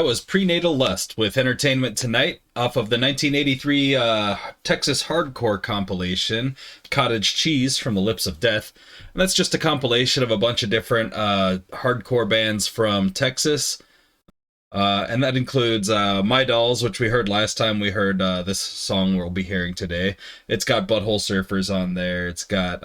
That was Prenatal Lust with Entertainment Tonight off of the 1983 Texas hardcore compilation, Cottage Cheese from the Lips of Death. And that's just a compilation of a bunch of different hardcore bands from Texas. And that includes My Dolls, which we heard last time we heard this song we'll be hearing today. It's got Butthole Surfers on there. It's got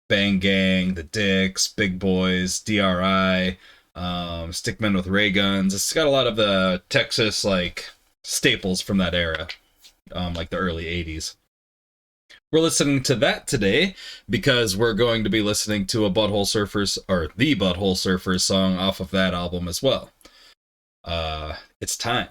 Bang Gang, The Dicks, Big Boys, DRI, Stickmen with Ray Guns. It's got a lot of the Texas like staples from that era, like the early 80s. We're listening to that today because we're going to be listening to a Butthole Surfers, or the Butthole Surfers song off of that album as well. It's time.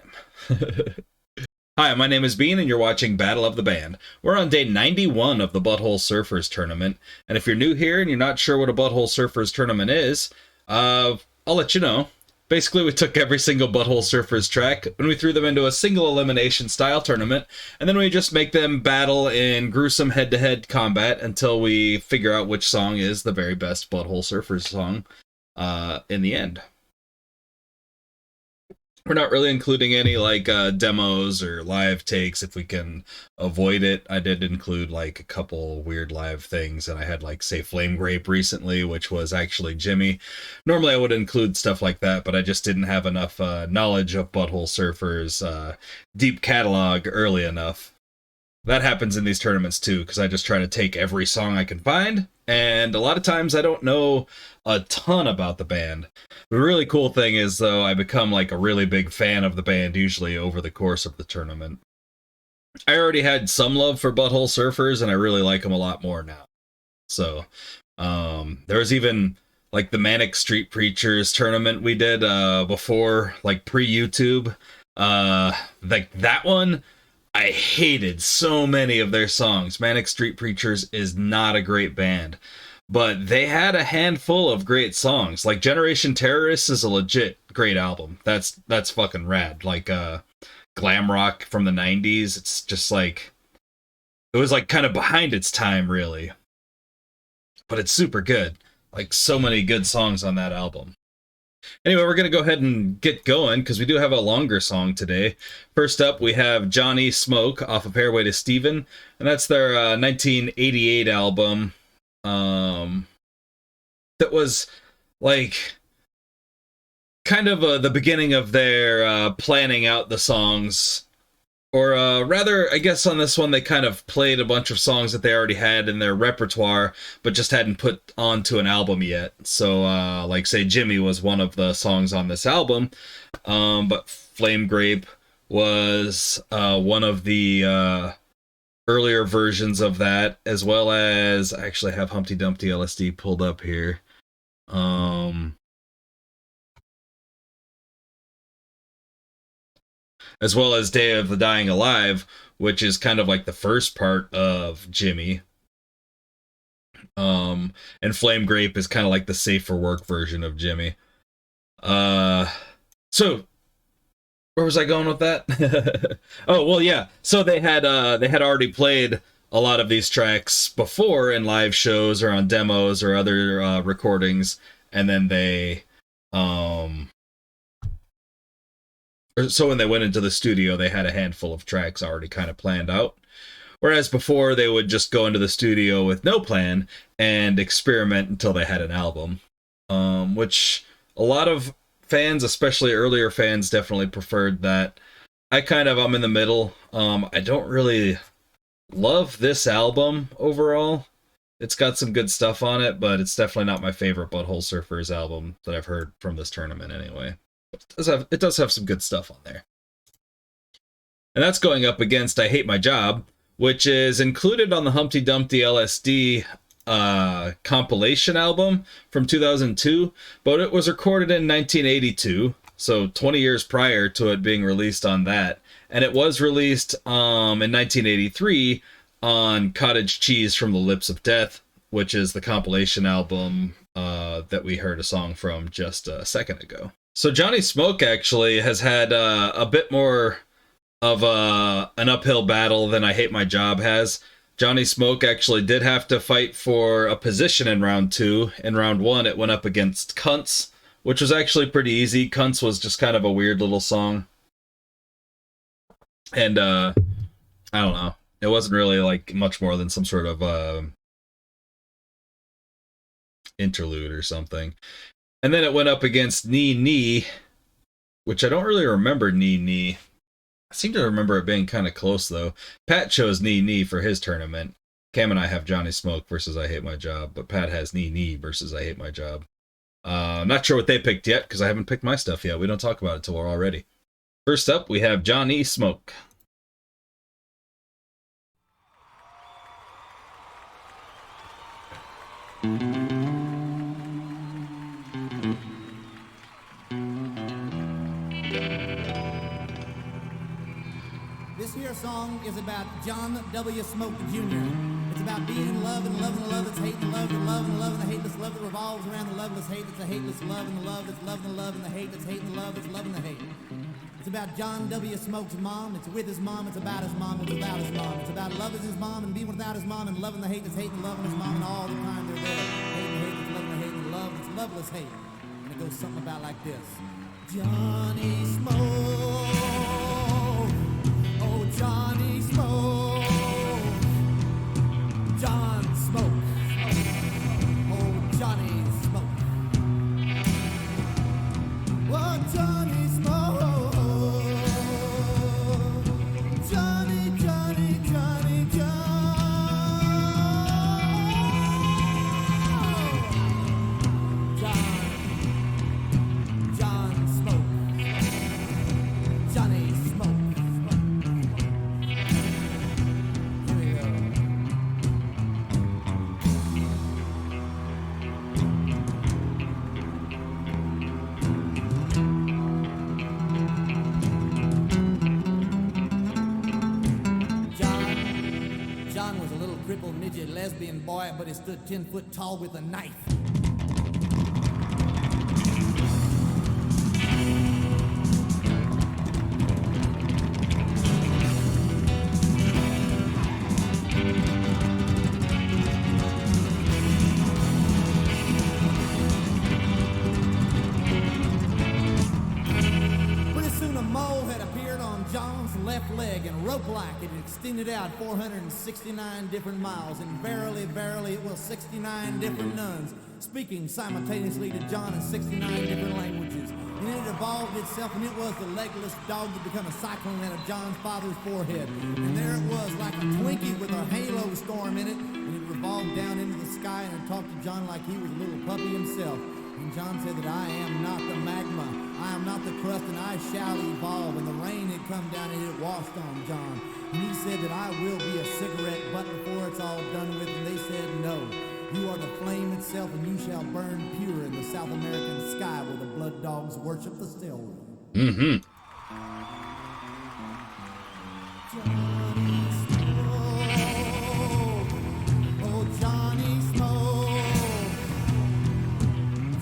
Hi, my name is Bean, and you're watching Battle of the Band. We're on day 91 of the Butthole Surfers tournament, and if you're new here and you're not sure what a Butthole Surfers tournament is, I'll let you know. Basically, we took every single Butthole Surfers track and we threw them into a single elimination style tournament, and then we just make them battle in gruesome head-to-head combat until we figure out which song is the very best Butthole Surfers song in the end. We're not really including any like demos or live takes if we can avoid it. I did include like a couple weird live things, and I had like say Flame Grape recently, which was actually Jimmy. Normally I would include stuff like that, but I just didn't have enough knowledge of Butthole Surfers' deep catalog early enough. That happens in these tournaments too, because I just try to take every song I can find, and a lot of times I don't know a ton about the band. The really cool thing is, though, I become like a really big fan of the band usually over the course of the tournament. I already had some love for Butthole Surfers, and I really like them a lot more now. So, there was even like the Manic Street Preachers tournament we did before, like pre-YouTube. Like that one, I hated so many of their songs. Manic Street Preachers is not a great band, but they had a handful of great songs. Like Generation Terrorists is a legit great album. That's fucking rad. Like glam rock from the 90s. It's just like, it was like kind of behind its time, really. But it's super good. Like so many good songs on that album. Anyway, we're going to go ahead and get going because we do have a longer song today. First up, we have Johnny Smoke off of Airway to Steven, and that's their 1988 album. That was like kind of the beginning of their planning out the songs. Or rather, I guess on this one they kind of played a bunch of songs that they already had in their repertoire, but just hadn't put onto an album yet. So, like, say, Jimmy was one of the songs on this album, but Flame Grape was one of the earlier versions of that, as well as, I actually have Humpty Dumpty LSD pulled up here. As well as Day of the Dying Alive, which is kind of like the first part of Jimmy. And Flame Grape is kind of like the Safe for Work version of Jimmy. So where was I going with that? Oh, well, yeah. So they had already played a lot of these tracks before in live shows or on demos or other recordings, and then they so when they went into the studio, they had a handful of tracks already kind of planned out. Whereas before, they would just go into the studio with no plan and experiment until they had an album. Which a lot of fans, especially earlier fans, definitely preferred that. I'm in the middle. I don't really love this album overall. It's got some good stuff on it, but it's definitely not my favorite Butthole Surfers album that I've heard from this tournament anyway. It does have some good stuff on there. And that's going up against I Hate My Job, which is included on the Humpty Dumpty LSD compilation album from 2002, but it was recorded in 1982, so 20 years prior to it being released on that. And it was released in 1983 on Cottage Cheese from the Lips of Death, which is the compilation album that we heard a song from just a second ago. So Johnny Smoke actually has had a bit more of an uphill battle than I Hate My Job has. Johnny Smoke actually did have to fight for a position in round 2. In round 1, it went up against Cunts which was actually pretty easy. Cunts was just kind of a weird little song. And I don't know. It wasn't really like much more than some sort of interlude or something. And then it went up against Knee Knee, which I don't really remember Knee Knee. I seem to remember it being kind of close, though. Pat chose Knee Knee for his tournament. Cam and I have Johnny Smoke versus I Hate My Job, but Pat has Knee Knee versus I Hate My Job. I'm not sure what they picked yet, because I haven't picked my stuff yet. We don't talk about it until we're all ready. First up, we have Johnny Smoke. This here song is about John W. Smoke Jr. It's about being in love and loving the love that's hate and love and love and love and the hateless love that revolves around the loveless hate that's a hateless love and the love that's loving the love and the hate that's hating the love that's loving the hate. It's about John W. Smoke's mom. It's with his mom. It's about his mom. It's without his mom. It's about loving his mom and being without his mom and loving the hate that's hating loving his mom and all the time they're there. Hating the hate that's loving the hate and the love that's loveless hate. And it goes something about like this. Johnny Smoke. Oh, Johnny Smoke. John Smoke. Oh, Johnny Smoke. Oh, Johnny Smoke. Johnny, Johnny, Johnny, John Smoke. Johnny Smoke. Here we go. John was a little crippled midget lesbian boy, but he stood 10 foot tall with a knife. Pretty soon a mole had appeared on John's left leg, and rope-like it extended out 469 different miles, and verily, verily, it was 69 different nuns, speaking simultaneously to John in 69 different languages. And it evolved itself, and it was the legless dog that became a cyclone out of John's father's forehead. And there it was, like a Twinkie with a halo storm in it, and it revolved down into the sky, and it talked to John like he was a little puppy himself. And John said that I am not the magma, I am not the crust, and I shall evolve. And the rain had come down and it washed on John. And he said that I will be a cigarette butt before it's all done with. And they said, no, you are the flame itself, and you shall burn pure in the South American sky where the blood dogs worship the still. Mm-hmm. Johnny Smoke, oh Johnny Smoke,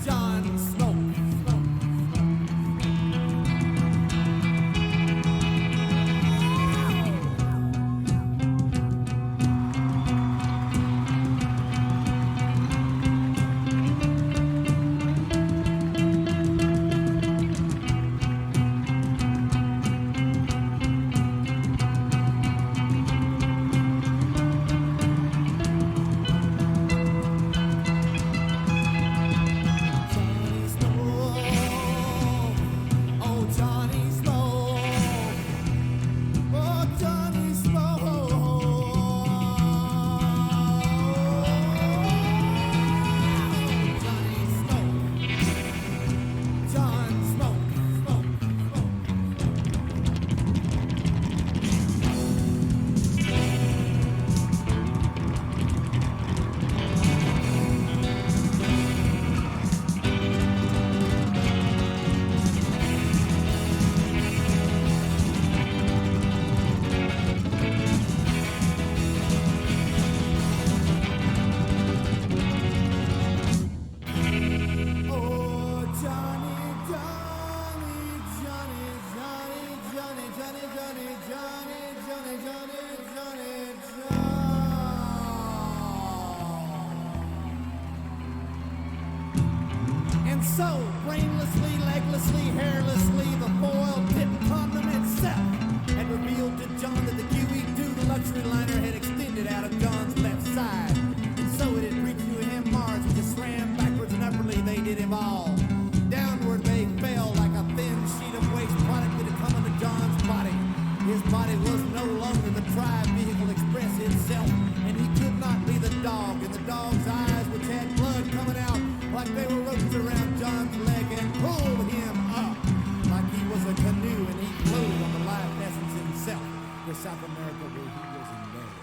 John Smoke. So, brainlessly, leglessly, hairlessly, the foil-tipped condom itself had revealed to John that the QE2, the luxury liner, had extended out of John's left side. And so it had reached to him Mars, which just swam backwards and upwardly they did evolve. Downward they fell like a thin sheet of waste product that had come into John's body. His body was no longer the tri-vehicle express itself, and he could not be the dog. And the dog's eyes, which had blood coming out like they were ropes around John's leg, and pulled him up like he was a canoe, and he floated on the life essence himself to South America where he was embedded.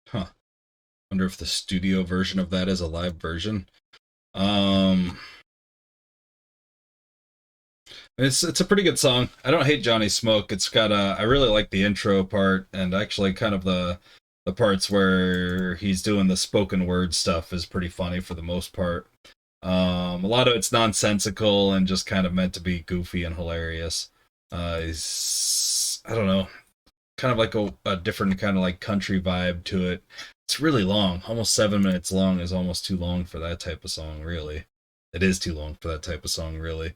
Huh. Wonder if the studio version of that is a live version. It's a pretty good song. I don't hate Johnny Smoke. It's got I really like the intro part, and actually kind of the parts where he's doing the spoken word stuff is pretty funny for the most part. A lot of it's nonsensical and just kind of meant to be goofy and hilarious. He's, I don't know, kind of like a different kind of like country vibe to it. It's really long. Almost 7 minutes long is almost too long for that type of song, really. It is too long for that type of song, really.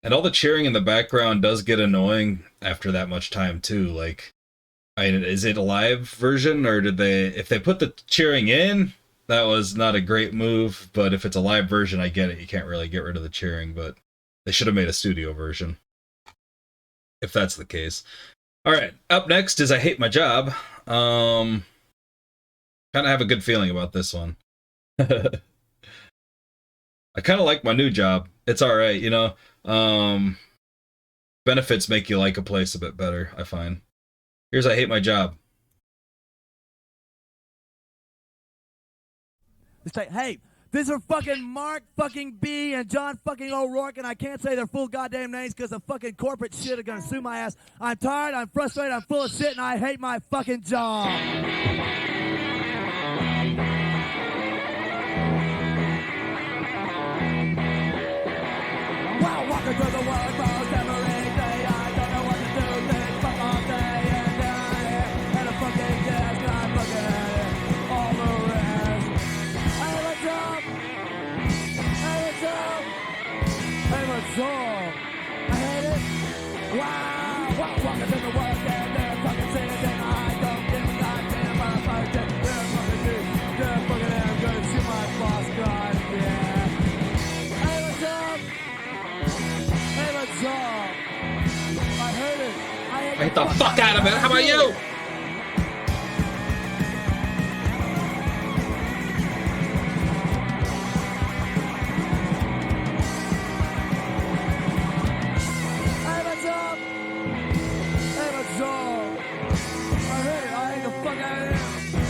And all the cheering in the background does get annoying after that much time, too. Like, is it a live version, or if they put the cheering in, that was not a great move, but if it's a live version, I get it. You can't really get rid of the cheering, but they should have made a studio version, if that's the case. All right, up next is I Hate My Job. Kind of have a good feeling about this one. I kind of like my new job. It's all right, you know. Benefits make you like a place a bit better, I find. Here's I Hate My Job. It's like, hey, this is fucking Mark fucking B and John fucking O'Rourke, and I can't say their full goddamn names because the fucking corporate shit are gonna sue my ass. I'm tired, I'm frustrated, I'm full of shit, and I hate my fucking job. Wow, walking through the world, most every day, I don't know what to do, things fuck all day and night, and a fucking desk, and I'm looking at it, all the rest. I have a job, I have a job, I have a job, I hate it. Wow, walking through the world, and they're fucking saying that I don't give a goddamn about a fucking they're fucking dude, they're fucking damn good, see my boss, god, yeah. I have a job. I heard it. I hate the fuck out of it. How about you? I have a job. I have a job. I heard it. I hate the fuck out of it.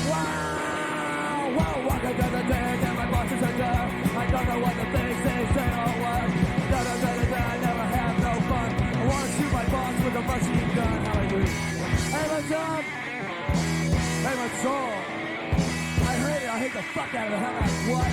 Wow. Wow. Walking down the day and my boss is a girl. I don't know what the things they say or what. I never have no fun. I want to shoot my boss with a job? Hey, my soul. I hate it. I hate the fuck out of it. How about what?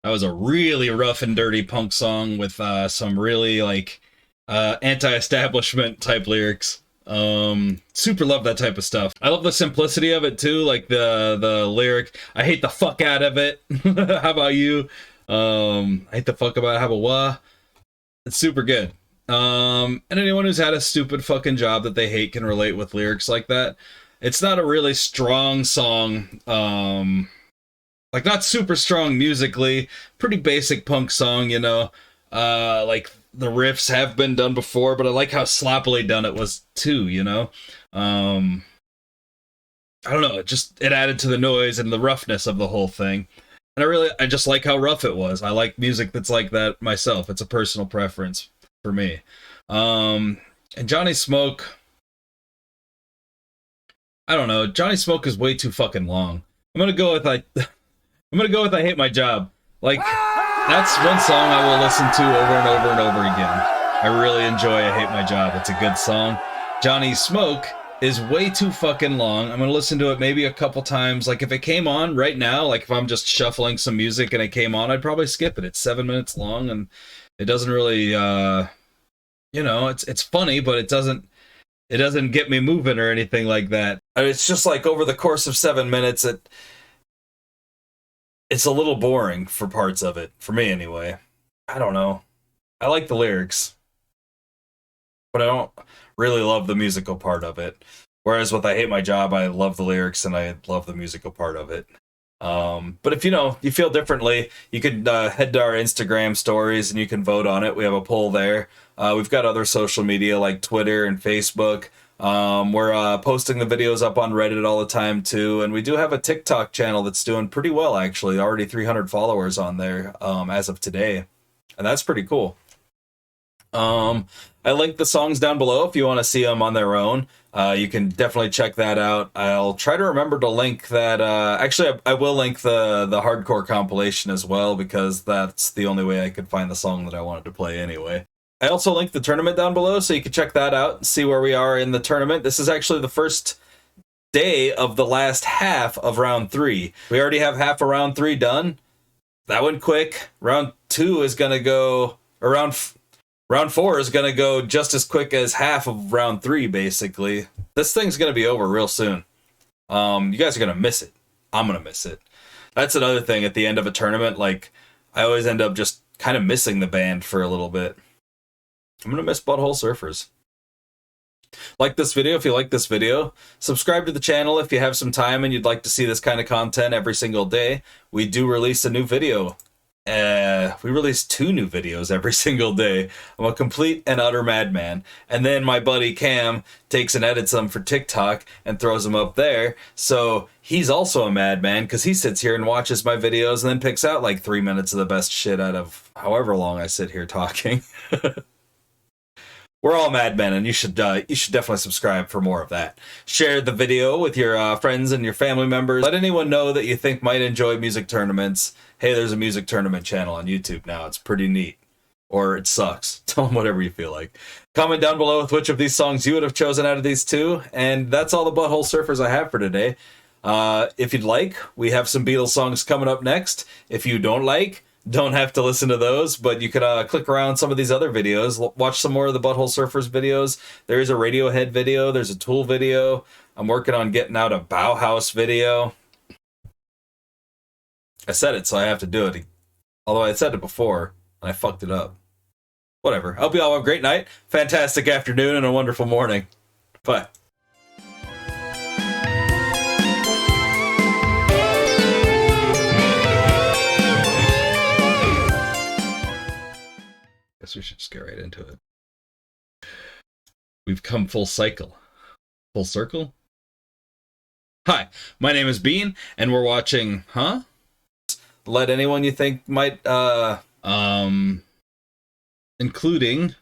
That was a really rough and dirty punk song with some really like anti-establishment type lyrics. Super love that type of stuff. I love the simplicity of it too, like the lyric, I hate the fuck out of it. How about you? I hate the fuck about it. How about what? It's super good. And anyone who's had a stupid fucking job that they hate can relate with lyrics like that. It's not a really strong song. Like, not super strong musically, pretty basic punk song, you know. Like, the riffs have been done before, but I like how sloppily done it was too, you know. I don't know, it added to the noise and the roughness of the whole thing. And I just like how rough it was. I like music that's like that myself. It's a personal preference for me. And Johnny Smoke, I don't know, Johnny Smoke is way too fucking long. I'm gonna go with I Hate My Job. Like, that's one song I will listen to over and over and over again. I really enjoy I Hate My Job. It's a good song. Johnny Smoke is way too fucking long. I'm gonna listen to it maybe a couple times. Like, if it came on right now, like if I'm just shuffling some music and it came on, I'd probably skip it. It's 7 minutes long and it doesn't really, you know, it's funny, but it doesn't get me moving or anything like that. It's just like over the course of 7 minutes, it's a little boring for parts of it, for me anyway. I don't know. I like the lyrics, but I don't really love the musical part of it. Whereas with I Hate My Job, I love the lyrics and I love the musical part of it. But if you feel differently, you could head to our Instagram stories and you can vote on it. We have a poll there. We've got other social media like Twitter and Facebook. We're posting the videos up on Reddit all the time too, and we do have a TikTok channel that's doing pretty well actually. Already 300 followers on there as of today, and that's pretty cool. I linked the songs down below if you want to see them on their own. You can definitely check that out. I'll try to remember to link that. Actually, I will link the hardcore compilation as well, because that's the only way I could find the song that I wanted to play anyway. I also linked the tournament down below, so you can check that out and see where we are in the tournament. This is actually the first day of the last half of round 3. We already have half of round 3 done. That went quick. Round 2 is going to go... Round 4 is going to go just as quick as half of round 3, basically. This thing's going to be over real soon. You guys are going to miss it. I'm going to miss it. That's another thing at the end of a tournament. Like, I always end up just kind of missing the band for a little bit. I'm going to miss Butthole Surfers. Like this video if you like this video. Subscribe to the channel if you have some time and you'd like to see this kind of content every single day. We do release a new video. We release 2 new videos every single day. I'm a complete and utter madman. And then my buddy Cam takes and edits them for TikTok and throws them up there. So he's also a madman because he sits here and watches my videos and then picks out like 3 minutes of the best shit out of however long I sit here talking. We're all madmen, and you should definitely subscribe for more of that. Share the video with your friends and your family members. Let anyone know that you think might enjoy music tournaments. Hey, there's a music tournament channel on YouTube now. It's pretty neat. Or it sucks. Tell them whatever you feel like. Comment down below with which of these songs you would have chosen out of these 2. And that's all the Butthole Surfers I have for today. If you'd like, we have some Beatles songs coming up next. If you don't have to listen to those, but you could click around some of these other videos, watch some more of the Butthole Surfers videos. There is a Radiohead video, there's a Tool video. I'm working on getting out a Bauhaus video. I said it, so I have to do it. Although I said it before, and I fucked it up. Whatever. I hope you all have a great night, fantastic afternoon, and a wonderful morning. Bye. Guess we should just get right into it. We've come full cycle. Full circle? Hi, my name is Bean, and we're watching, Let anyone you think might, including